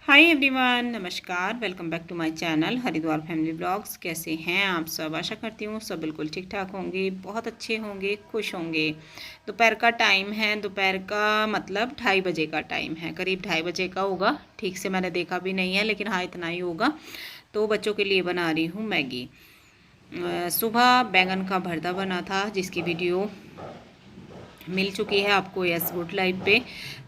हाय everyone, नमस्कार। Welcome back to my channel Haridwar family blogs. कैसे हैं आप सब? आशा करती हूँ सब बिल्कुल ठीक ठाक होंगे, बहुत अच्छे होंगे, खुश होंगे। दोपहर का टाइम है, दोपहर का मतलब 2:30 बजे का टाइम है, करीब 2:30 बजे का होगा। ठीक से मैंने देखा भी नहीं है, लेकिन हाँ इतना ही होगा। तो बच्चों के लिए बना रही हूँ मैगी। सुबह बैंगन का भरता बना था, जिसकी वीडियो मिल चुकी है आपको यस गुड लाइफ पे।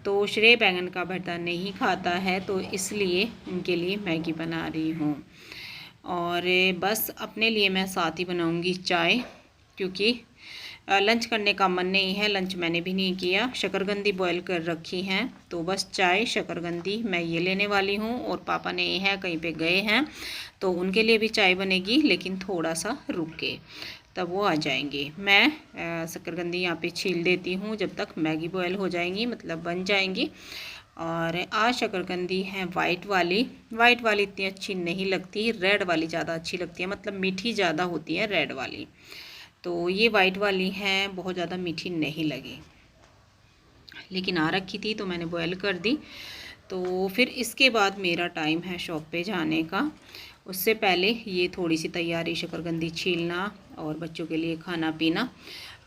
तो श्रेय बैंगन का भरता नहीं खाता है, तो इसलिए उनके लिए मैगी बना रही हूँ। और बस अपने लिए मैं साथ ही बनाऊँगी चाय, क्योंकि लंच करने का मन नहीं है। लंच मैंने भी नहीं किया, शकरकंदी बॉईल कर रखी हैं, तो बस चाय शकरकंदी मैं ये लेने वाली हूँ। और पापा ने है कहीं पे गए हैं, तो उनके लिए भी चाय बनेगी, लेकिन थोड़ा सा रुक के, तब वो आ जाएंगे। मैं शकरकंदी यहाँ पे छील देती हूँ जब तक मैगी बॉयल हो जाएंगी, मतलब बन जाएंगी। और आज शकरकंदी है वाइट वाली। वाइट वाली इतनी अच्छी नहीं लगती, रेड वाली ज़्यादा अच्छी लगती है, मतलब मीठी ज़्यादा होती है रेड वाली। तो ये वाइट वाली है, बहुत ज़्यादा मीठी नहीं लगी, लेकिन आ रखी थी तो मैंने बॉयल कर दी। तो फिर इसके बाद मेरा टाइम है शॉप पे जाने का। उससे पहले ये थोड़ी सी तैयारी, शकरकंदी छीलना और बच्चों के लिए खाना पीना।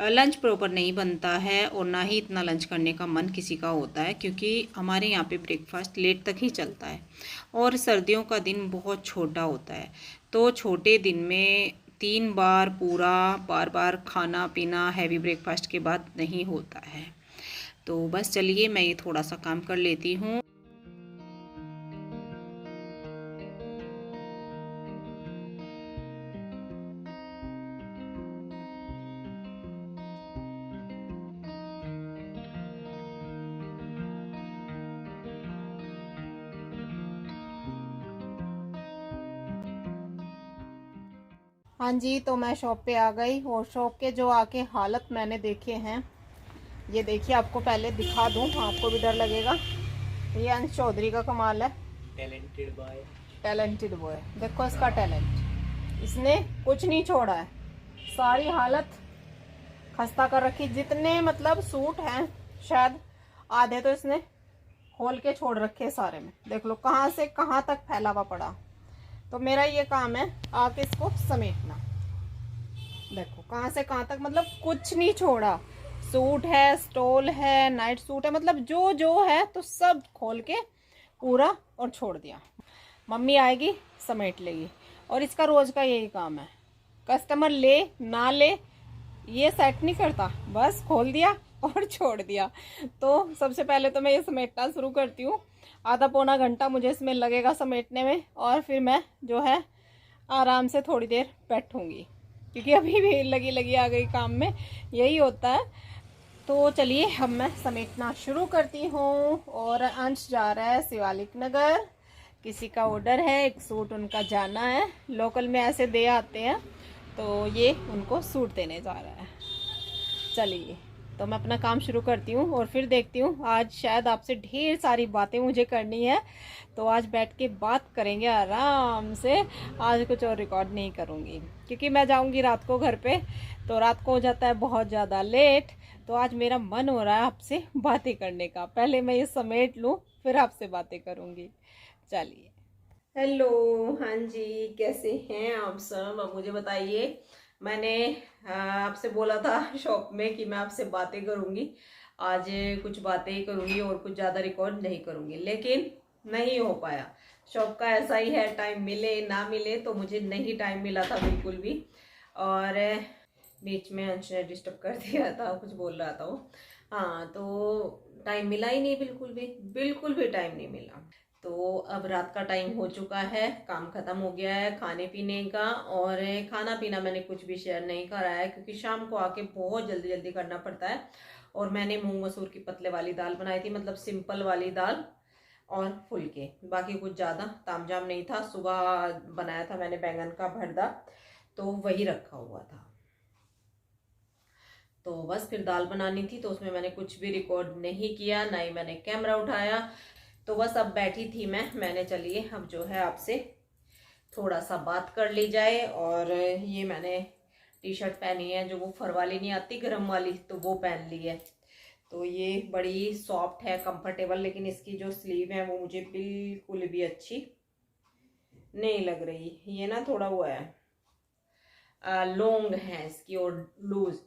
लंच प्रॉपर नहीं बनता है, और ना ही इतना लंच करने का मन किसी का होता है, क्योंकि हमारे यहाँ पे ब्रेकफास्ट लेट तक ही चलता है। और सर्दियों का दिन बहुत छोटा होता है, तो छोटे दिन में 3 बार पूरा बार बार खाना पीना हैवी ब्रेकफास्ट के बाद नहीं होता है। तो बस चलिए मैं ये थोड़ा सा काम कर लेती हूँ। हाँ जी, तो मैं शॉप पे आ गई और शॉप के जो आके हालत मैंने देखे हैं, ये देखिए आपको पहले दिखा दूं, आपको भी डर लगेगा। ये अंश चौधरी का कमाल है, टैलेंटेड बॉय। Talented boy. देखो इसका टैलेंट, इसने कुछ नहीं छोड़ा है, सारी हालत खस्ता कर रखी। जितने मतलब सूट हैं, शायद आधे तो इसने खोल के छोड़ रखे सारे में। देख लो कहाँ से कहाँ तक फैला हुआ पड़ा। तो मेरा ये काम है आके इसको समेटना। देखो कहाँ से कहाँ तक, मतलब कुछ नहीं छोड़ा। सूट है, स्टोल है, नाइट सूट है, मतलब जो जो है तो सब खोल के पूरा और छोड़ दिया। मम्मी आएगी समेट लेगी, और इसका रोज का यही काम है। कस्टमर ले ना ले ये सेट नहीं करता, बस खोल दिया और छोड़ दिया। तो सबसे पहले तो मैं ये समेटना शुरू करती हूँ। आधा पौना घंटा मुझे इसमें लगेगा समेटने में, और फिर मैं जो है आराम से थोड़ी देर बैठूंगी, क्योंकि अभी भी लगी लगी आ गई काम में, यही होता है। तो चलिए अब मैं समेटना शुरू करती हूँ। और अंश जा रहा है शिवालिक नगर, किसी का ऑर्डर है, एक सूट उनका जाना है। लोकल में ऐसे दे आते हैं, तो ये उनको सूट देने जा रहा है। चलिए तो मैं अपना काम शुरू करती हूँ, और फिर देखती हूँ। आज शायद आपसे ढेर सारी बातें मुझे करनी है, तो आज बैठ के बात करेंगे आराम से। आज कुछ और रिकॉर्ड नहीं करूँगी, क्योंकि मैं जाऊँगी रात को घर पे, तो रात को हो जाता है बहुत ज़्यादा लेट। तो आज मेरा मन हो रहा है आपसे बातें करने का। पहले मैं ये समेट लूँ, फिर आपसे बातें करूँगी। चलिए। हेलो, हाँ जी, कैसे हैं आप सब? अब मुझे बताइए। मैंने आपसे बोला था शॉप में कि मैं आपसे बातें करूंगी। आज कुछ बातें ही करूंगी और कुछ ज़्यादा रिकॉर्ड नहीं करूंगी, लेकिन नहीं हो पाया। शॉप का ऐसा ही है, टाइम मिले ना मिले, तो मुझे नहीं टाइम मिला था बिल्कुल भी। और बीच में अंश ने डिस्टर्ब कर दिया था, कुछ बोल रहा था वो। हाँ, तो टाइम मिला ही नहीं, बिल्कुल भी टाइम नहीं मिला। तो अब रात का टाइम हो चुका है, काम खत्म हो गया है खाने पीने का। और खाना पीना मैंने कुछ भी शेयर नहीं करा है, क्योंकि शाम को आके बहुत जल्दी जल्दी करना पड़ता है। और मैंने मूंग मसूर की पतले वाली दाल बनाई थी, मतलब सिंपल वाली दाल और फुलके, बाकी कुछ ज़्यादा तामझाम नहीं था। सुबह बनाया था मैंने बैंगन का भरता, तो वही रखा हुआ था। तो बस फिर दाल बनानी थी, तो उसमें मैंने कुछ भी रिकॉर्ड नहीं किया, ना ही मैंने कैमरा उठाया। तो बस अब बैठी थी मैंने चलिए अब जो है आपसे थोड़ा सा बात कर ली जाए। और ये मैंने टी शर्ट पहनी है, जो वो फर वाली नहीं आती गर्म वाली, तो वो पहन ली है। तो ये बड़ी सॉफ्ट है, कंफर्टेबल, लेकिन इसकी जो स्लीव है वो मुझे बिल्कुल भी अच्छी नहीं लग रही। ये ना थोड़ा वो है, लॉन्ग है इसकी और लूज,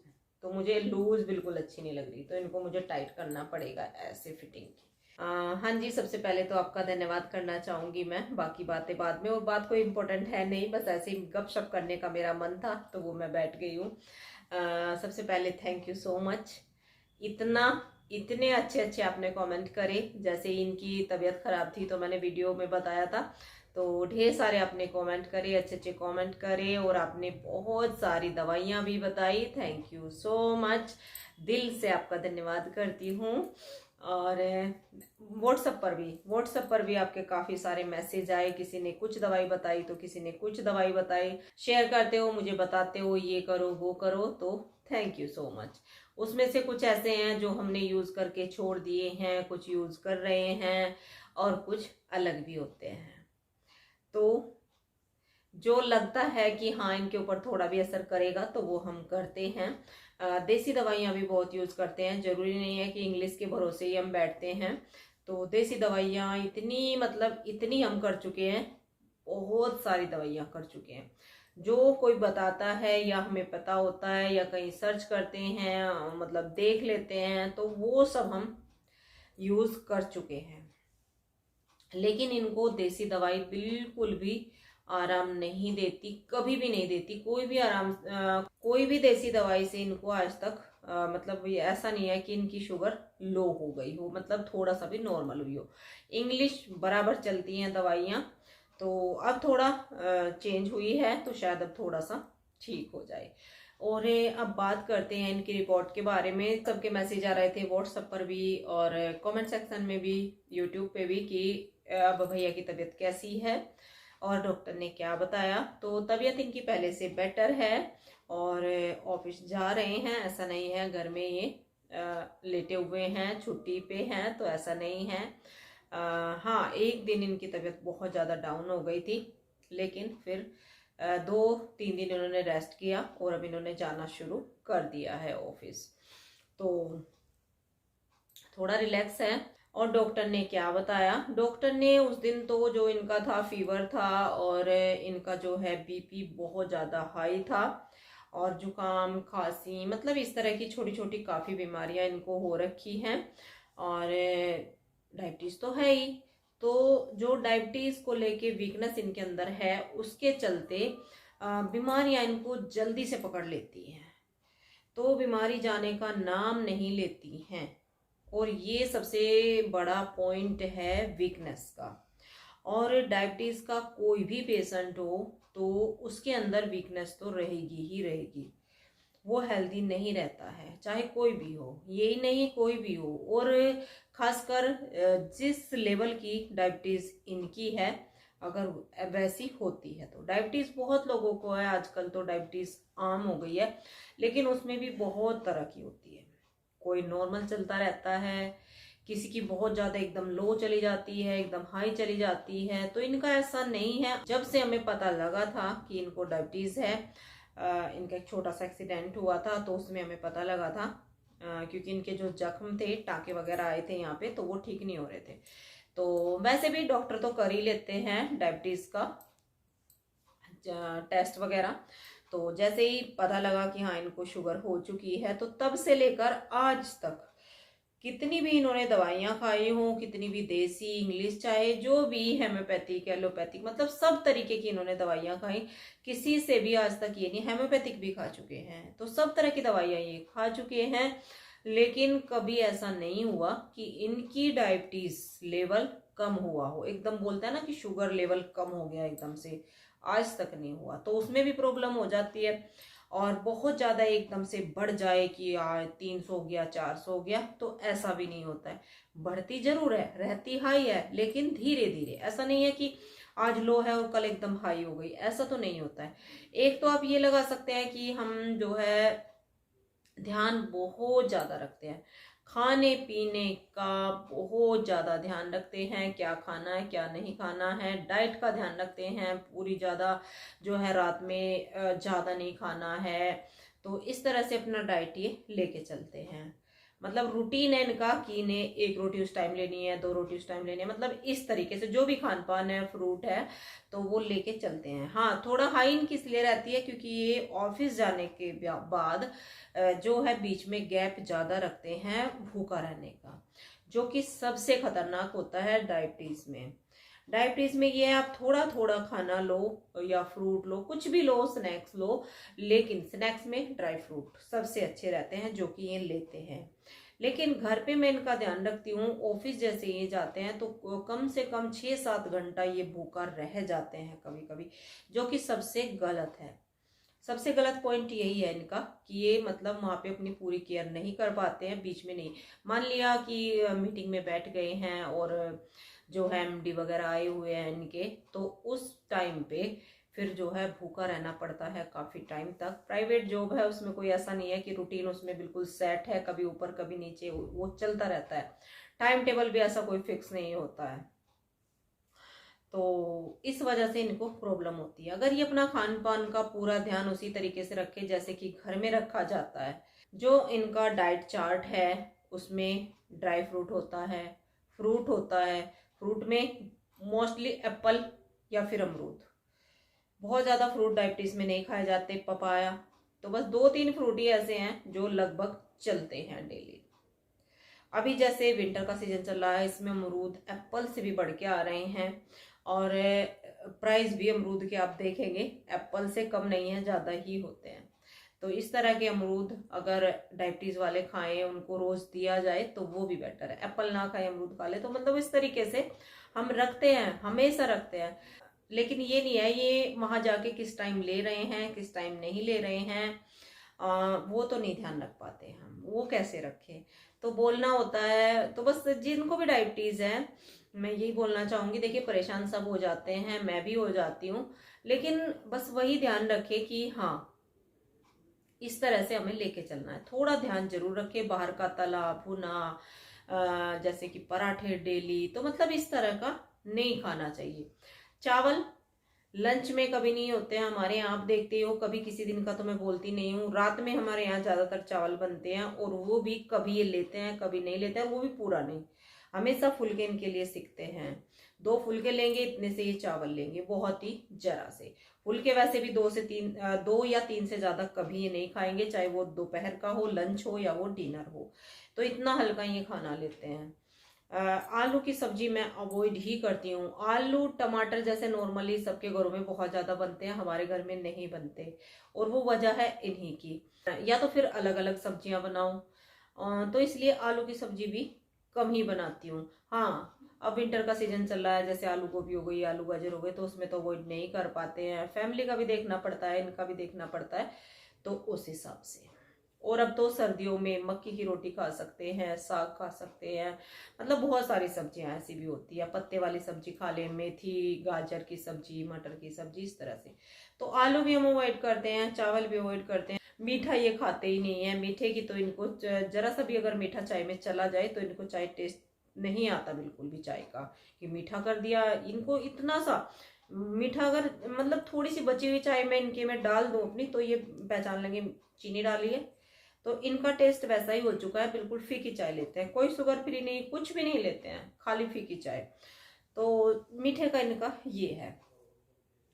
तो मुझे लूज बिल्कुल अच्छी नहीं लग रही, तो इनको मुझे टाइट करना पड़ेगा ऐसे फिटिंग की। हाँ जी, सबसे पहले तो आपका धन्यवाद करना चाहूंगी मैं, बाकी बातें बाद में, और बात कोई इम्पोर्टेंट है नहीं, बस ऐसे ही गपशप करने का मेरा मन था तो वो मैं बैठ गई हूँ। सबसे पहले थैंक यू सो मच, इतने अच्छे अच्छे आपने कमेंट करे। जैसे इनकी तबीयत खराब थी तो मैंने वीडियो में बताया था, तो ढेर सारे आपने कमेंट करे, अच्छे अच्छे कमेंट करे, और आपने बहुत सारी दवाइयाँ भी बताई। थैंक यू सो मच, दिल से आपका धन्यवाद करती हूँ। और व्हाट्सएप पर भी आपके काफ़ी सारे मैसेज आए, किसी ने कुछ दवाई बताई तो किसी ने कुछ दवाई बताई, शेयर करते हो, मुझे बताते हो ये करो वो करो, तो थैंक यू सो मच। उसमें से कुछ ऐसे हैं जो हमने यूज़ करके छोड़ दिए हैं, कुछ यूज़ कर रहे हैं, और कुछ अलग भी होते हैं। तो जो लगता है कि हाँ इनके ऊपर थोड़ा भी असर करेगा तो वो हम करते हैं। देसी दवाइयाँ भी बहुत यूज़ करते हैं, ज़रूरी नहीं है कि इंग्लिश के भरोसे ही हम बैठते हैं। तो देसी दवाइयाँ इतनी हम कर चुके हैं, बहुत सारी दवाइयाँ कर चुके हैं। जो कोई बताता है या हमें पता होता है या कहीं सर्च करते हैं, मतलब देख लेते हैं, तो वो सब हम यूज़ कर चुके हैं। लेकिन इनको देसी दवाई बिल्कुल भी आराम नहीं देती, कभी भी नहीं देती। कोई भी देसी दवाई से इनको आज तक मतलब ये ऐसा नहीं है कि इनकी शुगर लो हो गई हो, मतलब थोड़ा सा भी नॉर्मल हुई हो। इंग्लिश बराबर चलती हैं दवाइयाँ, तो अब थोड़ा चेंज हुई है, तो शायद अब थोड़ा सा ठीक हो जाए। और अब बात करते हैं इनकी रिपोर्ट के बारे में। सबके मैसेज आ रहे थे व्हाट्सएप पर भी और कमेंट सेक्शन में भी, यूट्यूब पे भी, कि अब भैया की तबीयत कैसी है और डॉक्टर ने क्या बताया। तो तबीयत इनकी पहले से बेटर है और ऑफिस जा रहे हैं, ऐसा नहीं है घर में ये लेटे हुए हैं, छुट्टी पे हैं, तो ऐसा नहीं है। हाँ, एक दिन इनकी तबीयत बहुत ज़्यादा डाउन हो गई थी, लेकिन फिर 2-3 दिन इन्होंने रेस्ट किया और अब इन्होंने जाना शुरू कर दिया है ऑफिस, तो थोड़ा रिलैक्स है। और डॉक्टर ने क्या बताया, डॉक्टर ने उस दिन तो जो इनका था फीवर था, और इनका जो है बीपी बहुत ज़्यादा हाई था, और जुकाम खांसी, मतलब इस तरह की छोटी छोटी काफ़ी बीमारियां इनको हो रखी हैं, और डायबिटीज़ तो है ही। तो जो डायबिटीज़ को लेके वीकनेस इनके अंदर है, उसके चलते बीमारियां इनको जल्दी से पकड़ लेती हैं, तो बीमारी जाने का नाम नहीं लेती हैं। और ये सबसे बड़ा पॉइंट है वीकनेस का। और डायबिटीज़ का कोई भी पेशेंट हो तो उसके अंदर वीकनेस तो रहेगी ही रहेगी, वो हेल्दी नहीं रहता है, चाहे कोई भी हो, यही नहीं कोई भी हो। और खासकर जिस लेवल की डायबिटीज़ इनकी है, अगर वैसी होती है तो डायबिटीज़ बहुत लोगों को है आजकल, तो डायबिटीज़ आम हो गई है, लेकिन उसमें भी बहुत तरह की होती है। कोई नॉर्मल चलता रहता है, किसी की बहुत ज़्यादा एकदम लो चली जाती है, एकदम हाई चली जाती है, तो इनका ऐसा नहीं है। जब से हमें पता लगा था कि इनको डायबिटीज़ है, इनका एक छोटा सा एक्सीडेंट हुआ था तो उसमें हमें पता लगा था, क्योंकि इनके जो जख्म थे, टाँके वगैरह आए थे यहाँ पे, तो वो ठीक नहीं हो रहे थे। तो वैसे भी डॉक्टर तो कर ही लेते हैं डायबिटीज़ का टेस्ट वगैरह। तो जैसे ही पता लगा कि हाँ इनको शुगर हो चुकी है, तो तब से लेकर आज तक कितनी भी इन्होंने दवाइयाँ खाई हों, कितनी भी देसी इंग्लिश, चाहे जो भी हेम्योपैथिक एलोपैथिक, मतलब सब तरीके की इन्होंने दवाइयाँ खाई, किसी से भी आज तक ये नहीं, हेम्योपैथिक भी खा चुके हैं, तो सब तरह की दवाइयाँ ये खा चुके हैं, लेकिन कभी ऐसा नहीं हुआ कि इनकी डायबिटीज़ लेवल कम हुआ हो। एकदम बोलते हैं ना कि शुगर लेवल कम हो गया एकदम से, आज तक नहीं हुआ। तो उसमें भी प्रॉब्लम हो जाती है, और बहुत ज़्यादा एकदम से बढ़ जाए कि 300 हो गया, 400 हो गया, तो ऐसा भी नहीं होता है। बढ़ती जरूर है, रहती हाई है, लेकिन धीरे धीरे, ऐसा नहीं है कि आज लो है और कल एकदम हाई हो गई, ऐसा तो नहीं होता है। एक तो आप ये लगा सकते हैं कि हम जो है ध्यान बहुत ज़्यादा रखते हैं, खाने पीने का बहुत ज़्यादा ध्यान रखते हैं, क्या खाना है क्या नहीं खाना है, डाइट का ध्यान रखते हैं, पूरी ज़्यादा जो है रात में ज़्यादा नहीं खाना है, तो इस तरह से अपना डाइट ये लेके चलते हैं। मतलब रूटीन है इनका कि इन्हें 1 रोटी उस टाइम लेनी है, 2 रोटी उस टाइम लेनी है, मतलब इस तरीके से जो भी खान पान है, फ्रूट है, तो वो लेके चलते हैं। हाँ, थोड़ा हाई इनकी इसलिए रहती है क्योंकि ये ऑफिस जाने के बाद जो है बीच में गैप ज्यादा रखते हैं भूखा रहने का, जो कि सबसे खतरनाक होता है डायबिटीज में। डायबिटीज में ये आप थोड़ा थोड़ा खाना लो या फ्रूट लो, कुछ भी लो, स्नैक्स लो, लेकिन स्नैक्स में ड्राई फ्रूट सबसे अच्छे रहते हैं जो कि ये लेते हैं। लेकिन घर पे मैं इनका ध्यान रखती हूँ, ऑफिस जैसे ये जाते हैं तो कम से कम 6-7 घंटा ये भूखा रह जाते हैं कभी कभी, जो कि सबसे गलत है। सबसे गलत पॉइंट यही है इनका कि ये मतलब वहां पे अपनी पूरी केयर नहीं कर पाते हैं, बीच में नहीं। मान लिया कि मीटिंग में बैठ गए हैं और जो है एमडी वगैरह आए हुए हैं इनके, तो उस टाइम पे फिर जो है भूखा रहना पड़ता है काफी टाइम तक। प्राइवेट जॉब है, उसमें कोई ऐसा नहीं है कि रूटीन उसमें बिल्कुल सेट है, कभी ऊपर कभी नीचे, वो चलता रहता है। टाइम टेबल भी ऐसा कोई फिक्स नहीं होता है, तो इस वजह से इनको प्रॉब्लम होती है। अगर ये अपना खान पान का पूरा ध्यान उसी तरीके से रखे जैसे कि घर में रखा जाता है, जो इनका डाइट चार्ट है उसमें ड्राई फ्रूट होता है, फ्रूट होता है, फ्रूट में मोस्टली एप्पल या फिर अमरूद, बहुत ज्यादा फ्रूट डायबिटीज में नहीं खाए जाते, पपाया, तो बस 2-3 फ्रूट ही ऐसे हैं जो लगभग चलते हैं डेली। अभी जैसे विंटर का सीजन चल रहा है, इसमें अमरूद एप्पल से भी बढ़ के आ रहे हैं, और प्राइस भी अमरूद के आप देखेंगे एप्पल से कम नहीं है, ज्यादा ही होते हैं। तो इस तरह के अमरूद अगर डायबिटीज वाले खाएं, उनको रोज दिया जाए तो वो भी बेटर है। एप्पल ना खाए, अमरूद खा ले, तो मतलब इस तरीके से हम रखते हैं, हमेशा रखते हैं। लेकिन ये नहीं है ये वहां जाके किस टाइम ले रहे हैं, किस टाइम नहीं ले रहे हैं, वो तो नहीं ध्यान रख पाते हम, वो कैसे रखें, तो बोलना होता है। तो बस जिनको भी डायबिटीज है, मैं यही बोलना चाहूंगी, देखिए परेशान सब हो जाते हैं, मैं भी हो जाती हूँ, लेकिन बस वही ध्यान रखे कि हाँ इस तरह से हमें लेके चलना है। थोड़ा ध्यान जरूर रखे, बाहर का तला भुना जैसे कि पराठे डेली, तो मतलब इस तरह का नहीं खाना चाहिए। चावल लंच में कभी नहीं होते हैं हमारे यहाँ, आप देखते हो, कभी किसी दिन का तो मैं बोलती नहीं हूँ, रात में हमारे यहाँ ज्यादातर चावल बनते हैं, और वो भी कभी ये लेते हैं कभी नहीं लेते हैं, वो भी पूरा नहीं, हमेशा फुलके इनके लिए सीखते हैं। 2 फुलके लेंगे, इतने से ये चावल लेंगे, बहुत ही जरा से फुलके। वैसे भी 2 या 3 से ज्यादा कभी ये नहीं खाएंगे, चाहे वो दोपहर का हो, लंच हो या वो डिनर हो, तो इतना हल्का ये खाना लेते हैं। आलू की सब्जी मैं अवॉइड ही करती हूँ। आलू टमाटर जैसे नॉर्मली सबके घरों में बहुत ज्यादा बनते हैं, हमारे घर में नहीं बनते, और वो वजह है इन्हीं की। या तो फिर अलग अलग सब्जियां बनाओ, तो इसलिए आलू की सब्जी भी कम ही बनाती हूँ। हाँ, अब विंटर का सीजन चल रहा है, जैसे आलू गोभी हो गई, आलू गाजर हो गए, तो उसमें तो अवॉइड नहीं कर पाते हैं, फैमिली का भी देखना पड़ता है, इनका भी देखना पड़ता है, तो उस हिसाब से। और अब तो सर्दियों में मक्की की रोटी खा सकते हैं, साग खा सकते हैं, मतलब बहुत सारी सब्जियां ऐसी भी होती है, पत्ते वाली सब्जी खा ले, मेथी गाजर की सब्जी, मटर की सब्जी, इस तरह से। तो आलू भी हम अवॉइड करते हैं, चावल भी अवॉइड करते हैं। मीठा ये खाते ही नहीं है, मीठे की तो इनको जरा सा भी अगर मीठा चाय में चला जाए तो इनको चाय टेस्ट नहीं आता बिल्कुल भी चाय का, कि मीठा कर दिया इनको, इतना सा मीठा अगर मतलब थोड़ी सी बची हुई चाय में इनके में डाल दूं अपनी, तो ये पहचान लेंगे चीनी डाली है। तो इनका टेस्ट वैसा ही हो चुका है, बिल्कुल फीकी चाय लेते हैं, कोई शुगर फ्री नहीं, कुछ भी नहीं लेते हैं, खाली फीकी चाय। तो मीठे का इनका ये है।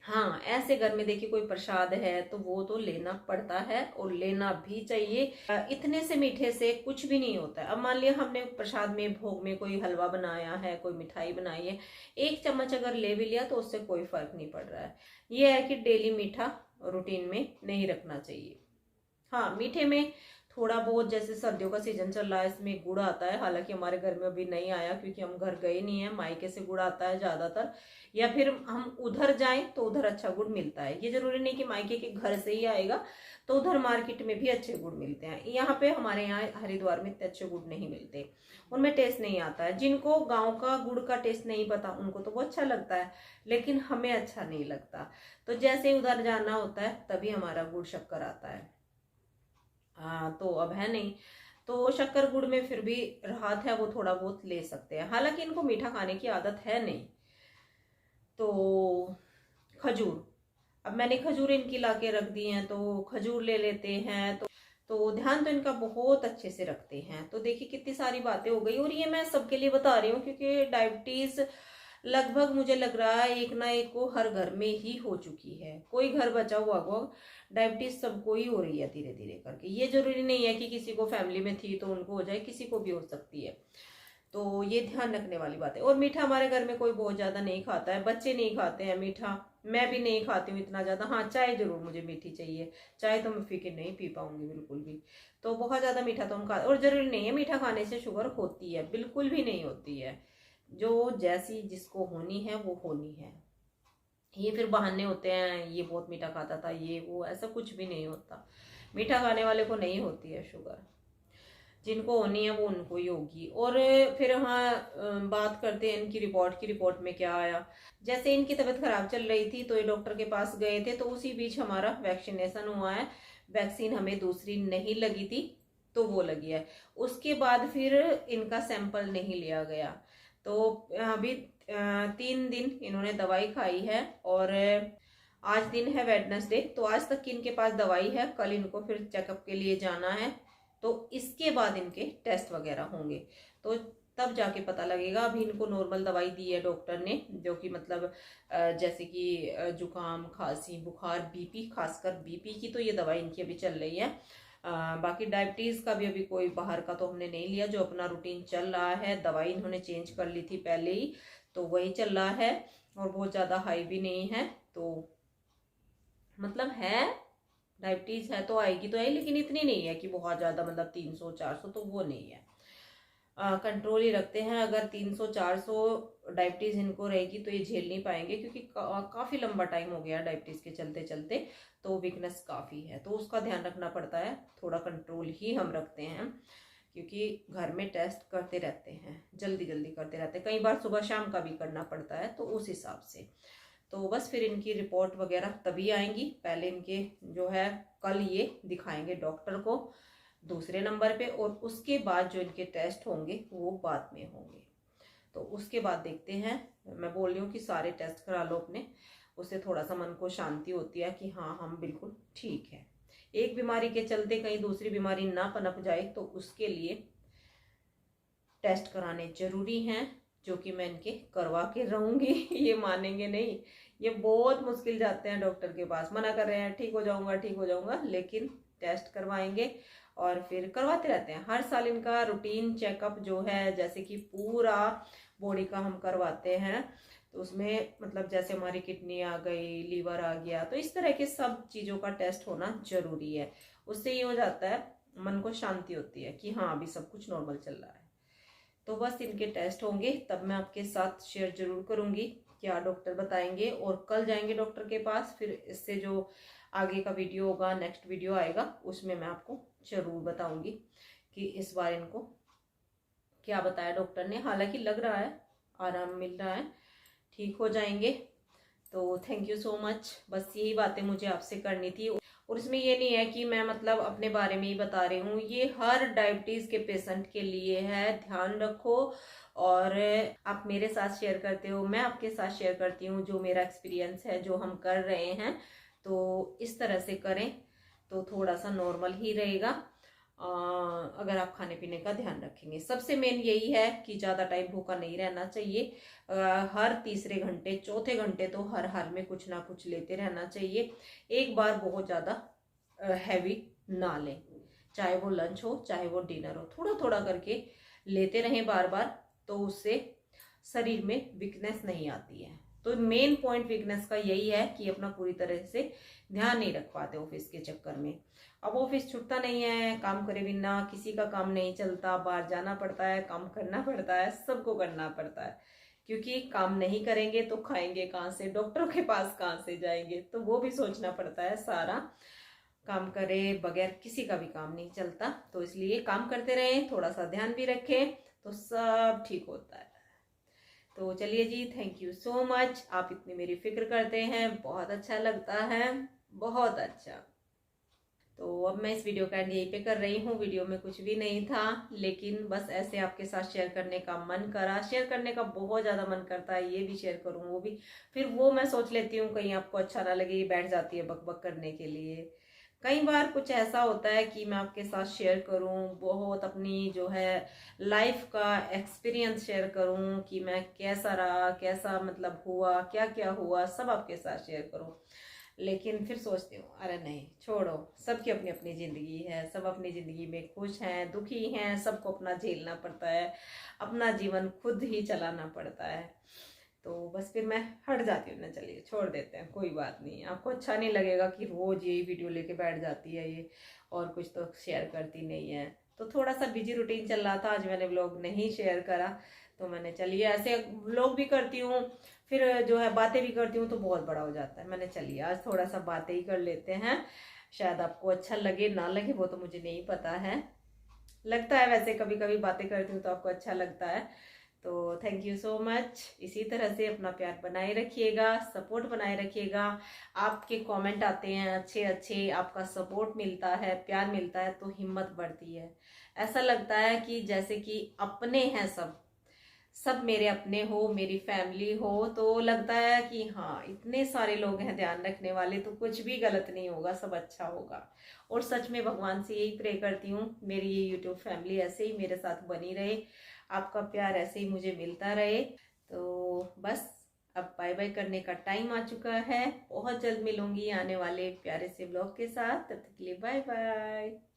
हाँ, ऐसे घर में देखिए कोई प्रसाद है तो वो तो लेना पड़ता है, और लेना भी चाहिए। इतने से मीठे से कुछ भी नहीं होता है। अब मान लिया हमने प्रसाद में, भोग में कोई हलवा बनाया है, कोई मिठाई बनाई है, 1 चम्मच अगर ले भी लिया तो उससे कोई फर्क नहीं पड़ रहा है। ये है कि डेली मीठा रूटीन में नहीं रखना चाहिए। हाँ, मीठे में थोड़ा बहुत, जैसे सर्दियों का सीजन चल रहा है, इसमें गुड़ आता है, हालांकि हमारे घर में अभी नहीं आया क्योंकि हम घर गए नहीं है, मायके से गुड़ आता है ज्यादातर, या फिर हम उधर जाएं तो उधर अच्छा गुड़ मिलता है। ये जरूरी नहीं कि मायके के घर से ही आएगा, तो उधर मार्केट में भी अच्छे गुड़ मिलते हैं। यहाँ पे हमारे यहाँ हरिद्वार में इतने अच्छे गुड़ नहीं मिलते, उनमें टेस्ट नहीं आता है। जिनको गाँव का गुड़ का टेस्ट नहीं पता उनको तो वो अच्छा लगता है, लेकिन हमें अच्छा नहीं लगता। तो जैसे उधर जाना होता है तभी हमारा गुड़ शक्कर आता है। हाँ, तो अब है नहीं, तो शक्कर गुड़ में फिर भी राहत है, वो थोड़ा बहुत ले सकते हैं, हालांकि इनको मीठा खाने की आदत है नहीं। तो खजूर, अब मैंने खजूर इनकी लाके रख दी हैं, तो खजूर ले लेते हैं। तो तो ध्यान तो इनका बहुत अच्छे से रखते हैं। तो देखिए कितनी सारी बातें हो गई, और ये मैं सबके लिए बता रही हूँ क्योंकि डायबिटीज लगभग मुझे लग रहा है एक ना एक को हर घर में ही हो चुकी है, कोई घर बचा हुआ को डायबिटीज सबको ही हो रही है धीरे धीरे करके। ये जरूरी नहीं है कि किसी को फैमिली में थी तो उनको हो जाए, किसी को भी हो सकती है। तो ये ध्यान रखने वाली बात है। और मीठा हमारे घर में कोई बहुत ज्यादा नहीं खाता है, बच्चे नहीं खाते हैं मीठा, मैं भी नहीं खाती हूँ इतना ज्यादा। हाँ, चाय जरूर मुझे मीठी चाहिए, चाय तो मैं फीकी नहीं पी पाऊंगी बिल्कुल भी। तो बहुत ज्यादा मीठा तो हम खा, और जरूरी नहीं है मीठा खाने से शुगर होती है, बिल्कुल भी नहीं होती है। जो जैसी जिसको होनी है वो होनी है। ये फिर बहाने होते हैं, ये बहुत मीठा खाता था, ये वो, ऐसा कुछ भी नहीं होता। मीठा खाने वाले को नहीं होती है शुगर, जिनको होनी है वो उनको ही होगी। और फिर हाँ, बात करते हैं इनकी रिपोर्ट की। रिपोर्ट में क्या आया, जैसे इनकी तबीयत खराब चल रही थी तो ये डॉक्टर के पास गए थे, तो उसी बीच हमारा वैक्सीनेशन हुआ है। वैक्सीन हमें दूसरी नहीं लगी थी तो वो लगी है। उसके बाद फिर इनका सैंपल नहीं लिया गया। तो अभी 3 दिन इन्होंने दवाई खाई है, और आज दिन है वेडनेसडे, तो आज तक की इनके पास दवाई है। कल इनको फिर चेकअप के लिए जाना है, तो इसके बाद इनके टेस्ट वगैरह होंगे, तो तब जाके पता लगेगा। अभी इनको नॉर्मल दवाई दी है डॉक्टर ने, जो कि मतलब जैसे कि जुकाम, खांसी, बुखार, बीपी, खासकर बीपी की तो ये दवाई इनकी अभी चल रही है। बाकी डायबिटीज का भी अभी कोई बाहर का तो हमने नहीं लिया, जो अपना रूटीन चल रहा है। दवाई इन्होंने चेंज कर ली थी पहले ही, तो वही चल रहा है, और बहुत ज्यादा हाई भी नहीं है। तो मतलब है, डायबिटीज है तो आएगी तो आएगी, लेकिन इतनी नहीं है कि बहुत ज्यादा, मतलब 300-400 तो वो नहीं है। कंट्रोल ही रखते हैं। अगर 300-400 डायबिटीज इनको रहेगी तो ये झेल नहीं पाएंगे, क्योंकि काफी लंबा टाइम हो गया डायबिटीज के चलते चलते, तो वीकनेस काफी है, तो उसका ध्यान रखना पड़ता है। थोड़ा कंट्रोल ही हम रखते हैं, क्योंकि घर में टेस्ट करते रहते हैं, जल्दी जल्दी करते रहते हैं, कई बार सुबह शाम का भी करना पड़ता है, तो उस हिसाब से। तो बस फिर इनकी रिपोर्ट वगैरह तभी आएंगी। पहले इनके जो है कल ये दिखाएंगे डॉक्टर को दूसरे नंबर पे, और उसके बाद जो इनके टेस्ट होंगे वो बाद में होंगे। तो उसके बाद देखते हैं। मैं बोल रही हूँ कि सारे टेस्ट करा लो अपने, उससे थोड़ा सा मन को शांति होती है कि हाँ हम बिल्कुल ठीक है। एक बीमारी के चलते कहीं दूसरी बीमारी ना पनप जाए, तो उसके लिए टेस्ट कराने जरूरी हैं, जो कि मैं इनके करवा के रहूंगी। ये मानेंगे नहीं, ये बहुत मुश्किल जाते हैं डॉक्टर के पास, मना कर रहे हैं ठीक हो जाऊंगा ठीक हो जाऊंगा, लेकिन टेस्ट करवाएंगे और फिर करवाते रहते हैं। हर साल इनका रूटीन चेकअप जो है, जैसे कि पूरा बॉडी का हम करवाते हैं, तो उसमें मतलब जैसे हमारी किडनी आ गई, लीवर आ गया, तो इस तरह के सब चीजों का टेस्ट होना जरूरी है। उससे ये हो जाता है, मन को शांति होती है कि हाँ अभी सब कुछ नॉर्मल चल रहा है। तो बस इनके टेस्ट होंगे तब मैं आपके साथ शेयर जरूर करूंगी क्या डॉक्टर बताएंगे, और कल जाएंगे डॉक्टर के पास। फिर इससे जो आगे का वीडियो होगा, नेक्स्ट वीडियो आएगा, उसमें मैं आपको जरूर बताऊंगी कि इस बार इनको क्या बताया डॉक्टर ने। हालांकि लग रहा है आराम मिल रहा है, ठीक हो जाएंगे। तो थैंक यू सो मच। बस यही बातें मुझे आपसे करनी थी, और इसमें ये नहीं है कि मैं मतलब अपने बारे में ही बता रही हूँ, ये हर डायबिटीज के पेशेंट के लिए है। ध्यान रखो, और आप मेरे साथ शेयर करते हो, मैं आपके साथ शेयर करती हूँ जो मेरा एक्सपीरियंस है, जो हम कर रहे हैं। तो इस तरह से करें तो थोड़ा सा नॉर्मल ही रहेगा, अगर आप खाने पीने का ध्यान रखेंगे। सबसे मेन यही है कि ज़्यादा टाइम भूखा नहीं रहना चाहिए। हर तीसरे घंटे, चौथे घंटे तो हर हाल में कुछ ना कुछ लेते रहना चाहिए। एक बार बहुत ज़्यादा हैवी ना लें, चाहे वो लंच हो चाहे वो डिनर हो, थोड़ा थोड़ा करके लेते रहें बार बार, तो उससे शरीर में वीकनेस नहीं आती है। तो मेन पॉइंट वीकनेस का यही है कि अपना पूरी तरह से ध्यान नहीं रख पाते ऑफिस के चक्कर में। अब ऑफिस छूटता नहीं है, काम करे बिना किसी का काम नहीं चलता, बाहर जाना पड़ता है, काम करना पड़ता है, सबको करना पड़ता है, क्योंकि काम नहीं करेंगे तो खाएंगे कहाँ से, डॉक्टरों के पास कहाँ से जाएंगे, तो वो भी सोचना पड़ता है। सारा काम करे बगैर किसी का भी काम नहीं चलता, तो इसलिए काम करते रहें, थोड़ा सा ध्यान भी रखें, तो सब ठीक होता है। तो चलिए जी, थैंक यू सो मच। आप इतनी मेरी फिक्र करते हैं, बहुत अच्छा लगता है, बहुत अच्छा। तो अब मैं इस वीडियो का एंड यहीं पे कर रही हूँ। वीडियो में कुछ भी नहीं था, लेकिन बस ऐसे आपके साथ शेयर करने का मन करा। शेयर करने का बहुत ज़्यादा मन करता है, ये भी शेयर करूँ वो भी, फिर वो मैं सोच लेती हूँ कहीं आपको अच्छा ना लगे, बैठ जाती है बक बक करने के लिए, कई बार कुछ ऐसा होता है कि मैं आपके साथ शेयर करूं, बहुत अपनी जो है लाइफ का एक्सपीरियंस शेयर करूं कि मैं कैसा रहा, कैसा मतलब हुआ, क्या क्या हुआ, सब आपके साथ शेयर करूं। लेकिन फिर सोचती हूँ अरे नहीं छोड़ो, सबकी अपनी अपनी ज़िंदगी है, सब अपनी ज़िंदगी में खुश हैं, दुखी हैं, सबको अपना झेलना पड़ता है, अपना जीवन खुद ही चलाना पड़ता है। तो बस फिर मैं हट जाती हूँ ना, चलिए छोड़ देते हैं, कोई बात नहीं। आपको अच्छा नहीं लगेगा कि रोज यही वीडियो लेके बैठ जाती है ये, और कुछ तो शेयर करती नहीं है। तो थोड़ा सा बिजी रूटीन चल रहा था, आज मैंने व्लॉग नहीं शेयर करा। तो मैंने चलिए ऐसे व्लॉग भी करती हूँ, फिर जो है बातें भी करती हूँ तो बहुत बड़ा हो जाता है। मैंने चलिए आज थोड़ा सा बातें ही कर लेते हैं, शायद आपको अच्छा लगे ना लगे वो तो मुझे नहीं पता है। लगता है वैसे कभी कभी बातें करती हूँ तो आपको अच्छा लगता है। तो थैंक यू सो मच। इसी तरह से अपना प्यार बनाए रखिएगा, सपोर्ट बनाए रखिएगा। आपके कमेंट आते हैं अच्छे अच्छे, आपका सपोर्ट मिलता है, प्यार मिलता है तो हिम्मत बढ़ती है। ऐसा लगता है कि जैसे कि अपने हैं सब, सब मेरे अपने हो, मेरी फैमिली हो, तो लगता है कि हाँ इतने सारे लोग हैं ध्यान रखने वाले, तो कुछ भी गलत नहीं होगा, सब अच्छा होगा। और सच में भगवान से यही प्रे करती हूँ मेरी ये यूट्यूब फैमिली ऐसे ही मेरे साथ बनी रहे, आपका प्यार ऐसे ही मुझे मिलता रहे। तो बस अब बाय बाय करने का टाइम आ चुका है। बहुत जल्द मिलूंगी आने वाले प्यारे से ब्लॉग के साथ, तब तक के लिए बाय बाय।